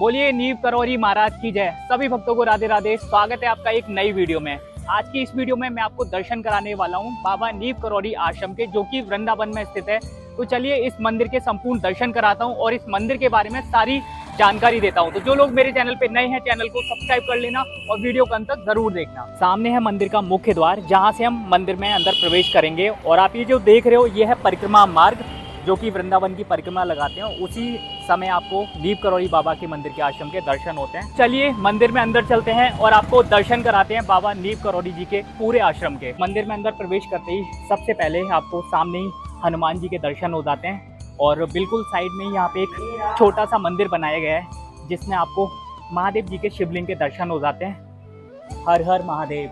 बोलिए नीव करौरी महाराज की जय। सभी भक्तों को राधे राधे। स्वागत है आपका एक नई वीडियो में। आज की इस वीडियो में मैं आपको दर्शन कराने वाला हूं बाबा नीव करौरी आश्रम के, जो कि वृंदावन में स्थित है। तो चलिए इस मंदिर के संपूर्ण दर्शन कराता हूं और इस मंदिर के बारे में सारी जानकारी देता हूं। तो जो लोग मेरे चैनल पे नए हैं, चैनल को सब्सक्राइब कर लेना और वीडियो को अंत तक जरूर देखना। सामने है मंदिर का मुख्य द्वार, जहां से हम मंदिर में अंदर प्रवेश करेंगे। और आप ये जो देख रहे हो, ये है परिक्रमा मार्ग, जो कि वृंदावन की परिक्रमा लगाते हैं। उसी समय आपको नीव करौरी बाबा के मंदिर के आश्रम के दर्शन होते हैं। चलिए मंदिर में अंदर चलते हैं और आपको दर्शन कराते हैं बाबा नीव करौरी जी के पूरे आश्रम के। मंदिर में अंदर प्रवेश करते ही सबसे पहले आपको सामने ही हनुमान जी के दर्शन हो जाते हैं। और बिल्कुल साइड में ही यहाँ पे एक छोटा सा मंदिर बनाया गया है, जिसमें आपको महादेव जी के शिवलिंग के दर्शन हो जाते हैं। हर हर महादेव।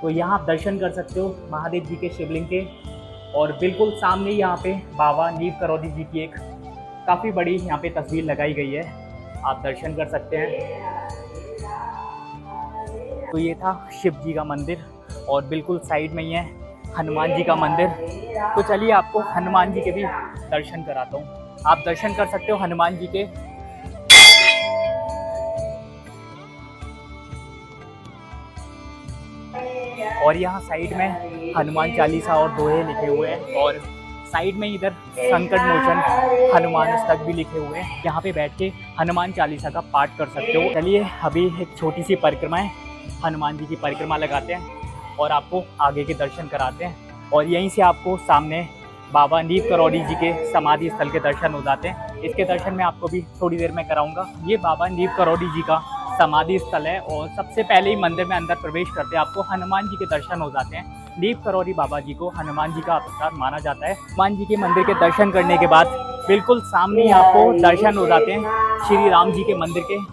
तो यहाँ आप दर्शन कर सकते हो महादेव जी के शिवलिंग के। और बिल्कुल सामने यहाँ पे बाबा नीव करौरी जी की एक काफ़ी बड़ी यहाँ पे तस्वीर लगाई गई है, आप दर्शन कर सकते हैं। तो ये था शिव जी का मंदिर और बिल्कुल साइड में ही है हनुमान जी का मंदिर। तो चलिए आपको हनुमान जी के भी दर्शन कराता हूँ। आप दर्शन कर सकते हो हनुमान जी के। और यहाँ साइड में हनुमान चालीसा और दोहे लिखे हुए हैं। और साइड में इधर संकट मोचन हनुमान अष्टक भी लिखे हुए हैं। यहाँ पे बैठ के हनुमान चालीसा का पाठ कर सकते हो। चलिए अभी एक छोटी सी परिक्रमा है, हनुमान जी की परिक्रमा लगाते हैं और आपको आगे के दर्शन कराते हैं। और यहीं से आपको सामने बाबा नीव करौरी जी के समाधि स्थल के दर्शन हो जाते हैं। इसके दर्शन मैं आपको भी थोड़ी देर में कराऊंगा। ये बाबा नीव करौरी जी का समाधि स्थल है। और सबसे पहले ही मंदिर में अंदर प्रवेश करते आपको हनुमान जी के दर्शन हो जाते हैं। नीव करौरी बाबा जी को हनुमान जी का अवतार माना जाता है। हनुमान जी के मंदिर के दर्शन करने के बाद बिल्कुल सामने ही आपको दर्शन हो जाते हैं श्री राम जी के मंदिर के।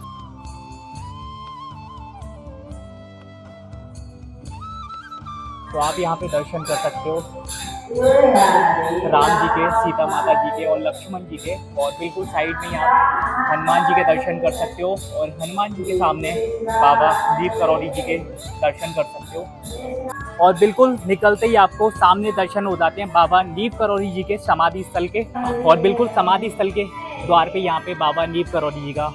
तो आप यहाँ पे दर्शन कर सकते हो राम जी के, सीता माता जी के और लक्ष्मण जी के। और बिल्कुल साइड में आप हनुमान जी के दर्शन कर सकते हो। और हनुमान जी के सामने बाबा नीव करौरी जी के दर्शन कर सकते हो। और बिल्कुल निकलते ही आपको सामने दर्शन हो जाते हैं बाबा नीव करौरी जी के समाधि स्थल के। और बिल्कुल समाधि स्थल के द्वार पे यहाँ पे बाबा नीव करौरी जी का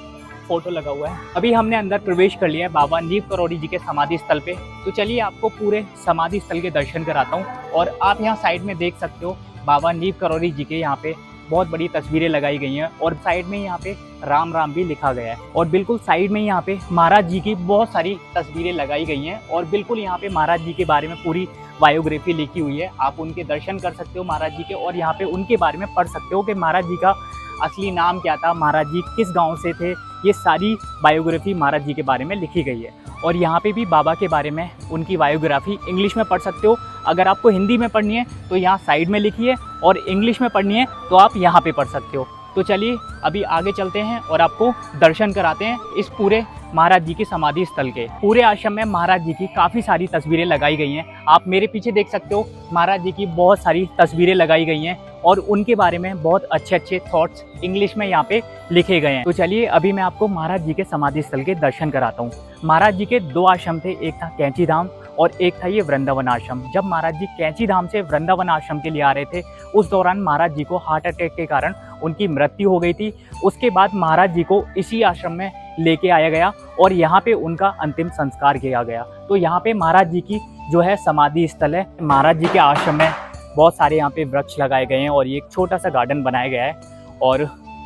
फोटो लगा हुआ है। अभी हमने अंदर प्रवेश कर लिया है बाबा नीव करौरी जी के समाधि स्थल पे। तो चलिए आपको पूरे समाधि स्थल के दर्शन कराता हूँ। और आप यहाँ साइड में देख सकते हो बाबा नीव करौरी जी के यहाँ पे बहुत बड़ी तस्वीरें लगाई गई हैं। और साइड में यहाँ पे राम राम भी लिखा गया है। और बिल्कुल साइड में यहाँ पे महाराज जी की बहुत सारी तस्वीरें लगाई गई हैं। और बिल्कुल यहाँ पे महाराज जी के बारे में पूरी बायोग्राफी लिखी हुई है। आप उनके दर्शन कर सकते हो महाराज जी के। और यहाँ पे उनके बारे में पढ़ सकते हो कि महाराज जी का असली नाम क्या था, महाराज जी किस गांव से थे। ये सारी बायोग्राफी महाराज जी के बारे में लिखी गई है। और यहाँ पे भी बाबा के बारे में उनकी बायोग्राफी इंग्लिश में पढ़ सकते हो। अगर आपको हिंदी में पढ़नी है तो यहाँ साइड में लिखी है, और इंग्लिश में पढ़नी है तो आप यहाँ पे पढ़ सकते हो। तो चलिए अभी आगे चलते हैं और आपको दर्शन कराते हैं इस पूरे महाराज जी की समाधि स्थल के। पूरे आश्रम में महाराज जी की काफ़ी सारी तस्वीरें लगाई गई हैं। आप मेरे पीछे देख सकते हो महाराज जी की बहुत सारी तस्वीरें लगाई गई हैं। और उनके बारे में बहुत अच्छे अच्छे थॉट्स इंग्लिश में यहाँ पे लिखे गए हैं। तो चलिए अभी मैं आपको महाराज जी के समाधि स्थल के दर्शन कराता हूँ। महाराज जी के दो आश्रम थे, एक था कैंची धाम और एक था ये वृंदावन आश्रम। जब महाराज जी कैंची धाम से वृंदावन आश्रम के लिए आ रहे थे, उस दौरान महाराज जी को हार्ट अटैक के कारण उनकी मृत्यु हो गई थी। उसके बाद महाराज जी को इसी आश्रम में लेके आया गया और यहाँ पे उनका अंतिम संस्कार किया गया। तो यहाँ पे महाराज जी की जो है समाधि स्थल है। महाराज जी के आश्रम में बहुत सारे यहाँ पे वृक्ष लगाए गए हैं और ये एक छोटा सा गार्डन बनाया गया है। और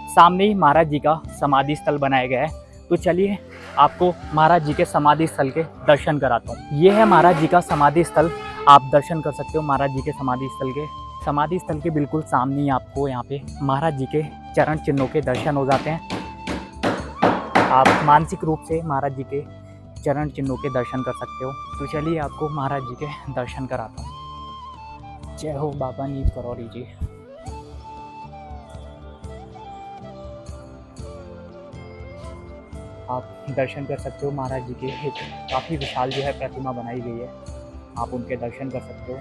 सामने ही महाराज जी का समाधि स्थल बनाया गया है। तो चलिए आपको महाराज जी के समाधि स्थल के दर्शन कराता हूँ। ये है महाराज जी का समाधि स्थल, आप दर्शन कर सकते हो महाराज जी के समाधि स्थल के। समाधि स्थल के बिल्कुल सामने ही आपको यहाँ पे महाराज जी के चरण चिन्हों के दर्शन हो जाते हैं। आप मानसिक रूप से महाराज जी के चरण चिन्हों के दर्शन कर सकते हो। तो चलिए आपको महाराज जी के दर्शन कराता हूँ। जय हो बाबा नीव करौरी जी। आप दर्शन कर सकते हो महाराज जी के। एक काफ़ी विशाल जो है प्रतिमा बनाई गई है, आप उनके दर्शन कर सकते हो।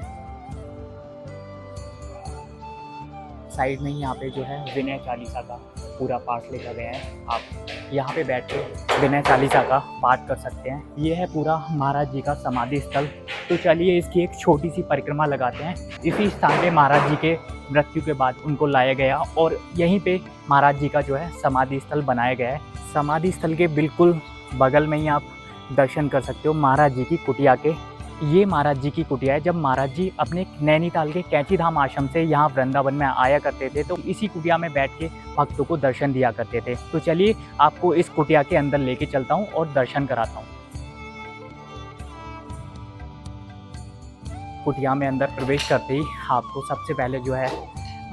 साइड में ही यहाँ पे जो है विनय चालीसा का पूरा पाठ लिखा गया है। आप यहाँ पे बैठ के विनय चालीसा का पाठ कर सकते हैं। ये है पूरा महाराज जी का समाधि स्थल। तो चलिए इसकी एक छोटी सी परिक्रमा लगाते हैं। इसी स्थान पे महाराज जी के मृत्यु के बाद उनको लाया गया और यहीं पे महाराज जी का जो है समाधि स्थल बनाया गया है। समाधि स्थल के बिल्कुल बगल में ही आप दर्शन कर सकते हो महाराज जी की कुटिया के। ये महाराज जी की कुटिया है। जब महाराज जी अपने नैनीताल के कैंची धाम आश्रम से यहाँ वृंदावन में आया करते थे तो इसी कुटिया में बैठ के भक्तों को दर्शन दिया करते थे। तो चलिए आपको इस कुटिया के अंदर लेके चलता हूँ और दर्शन कराता हूँ। कुटिया में अंदर प्रवेश करते ही आपको सबसे पहले जो है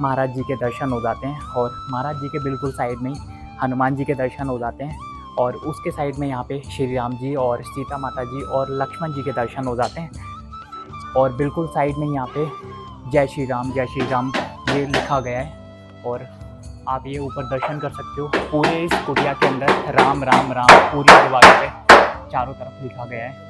महाराज जी के दर्शन हो जाते हैं और महाराज जी के बिल्कुल साइड में ही हनुमान जी के दर्शन हो जाते हैं और उसके साइड में यहाँ पे श्री राम जी और सीता माता जी और लक्ष्मण जी के दर्शन हो जाते हैं और बिल्कुल साइड में यहाँ पे जय श्री राम ये लिखा गया है और आप ये ऊपर दर्शन कर सकते हो। पूरे इस कुटिया के अंदर राम राम राम पूरी दीवारों पे चारों तरफ लिखा गया है।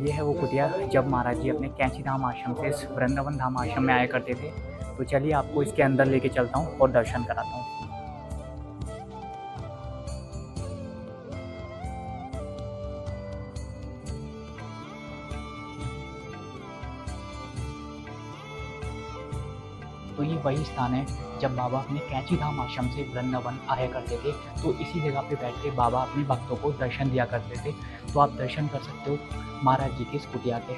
ये है वो कुटिया जब महाराज जी अपने कैंची धाम आश्रम से इस वृंदावन धाम आश्रम में आया करते थे। तो चलिए आपको इसके अंदर लेके चलता हूँ और दर्शन कराता हूँ। तो ये वही स्थान है जब बाबा अपने कैंची धाम आश्रम से वृंदावन आया करते थे। तो इसी जगह पे बैठ के बाबा अपने भक्तों को दर्शन दिया करते थे। तो आप दर्शन कर सकते हो महाराज जी की इस कुटिया के।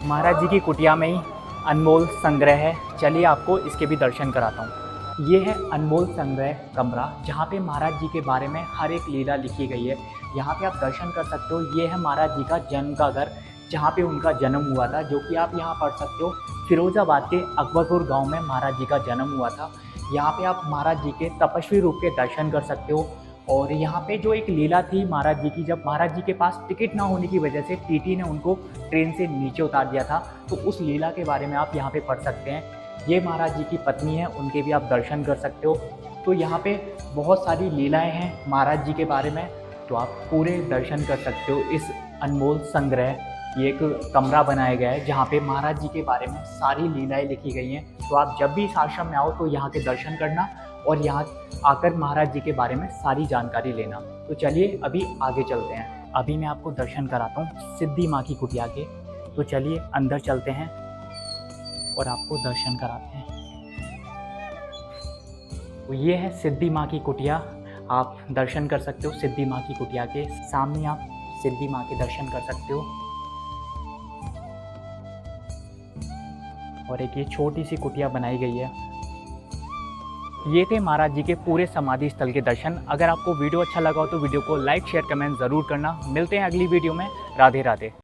महाराज जी की कुटिया में ही अनमोल संग्रह है। चलिए आपको इसके भी दर्शन कराता हूँ। ये है अनमोल संग्रह कमरा जहाँ पे महाराज जी के बारे में हर एक लीला लिखी गई है। यहाँ पे आप दर्शन कर सकते हो। ये है महाराज जी का जन्म का घर जहाँ पे उनका जन्म हुआ था, जो कि आप यहाँ पढ़ सकते हो। फिरोजाबाद के अकबरपुर गांव में महाराज जी का जन्म हुआ था। यहाँ पे आप महाराज जी के तपस्वी रूप के दर्शन कर सकते हो। और यहाँ पे जो एक लीला थी महाराज जी की, जब महाराज जी के पास टिकट ना होने की वजह से टीटी ने उनको ट्रेन से नीचे उतार दिया था, तो उस लीला के बारे में आप यहाँ पे पढ़ सकते हैं। ये महाराज जी की पत्नी है, उनके भी आप दर्शन कर सकते हो। तो यहाँ पे बहुत सारी लीलाएं हैं महाराज जी के बारे में, तो आप पूरे दर्शन कर सकते हो। इस अनमोल संग्रह ये एक कमरा बनाया गया है जहाँ पे महाराज जी के बारे में सारी लीलाएं लिखी गई हैं। तो आप जब भी इस आश्रम में आओ तो यहाँ के दर्शन करना और यहाँ आकर महाराज जी के बारे में सारी जानकारी लेना। तो चलिए अभी आगे चलते हैं। अभी मैं आपको दर्शन कराता हूँ सिद्धि माँ की कुटिया के। तो चलिए अंदर चलते हैं और आपको दर्शन कराते हैं। तो ये है सिद्धि माँ की कुटिया, आप दर्शन कर सकते हो। सिद्धि माँ की कुटिया के सामने आप सिद्धि माँ के दर्शन कर सकते हो। और एक ये छोटी सी कुटिया बनाई गई है। ये थे महाराज जी के पूरे समाधि स्थल के दर्शन। अगर आपको वीडियो अच्छा लगा हो तो वीडियो को लाइक शेयर कमेंट ज़रूर करना। मिलते हैं अगली वीडियो में। राधे राधे।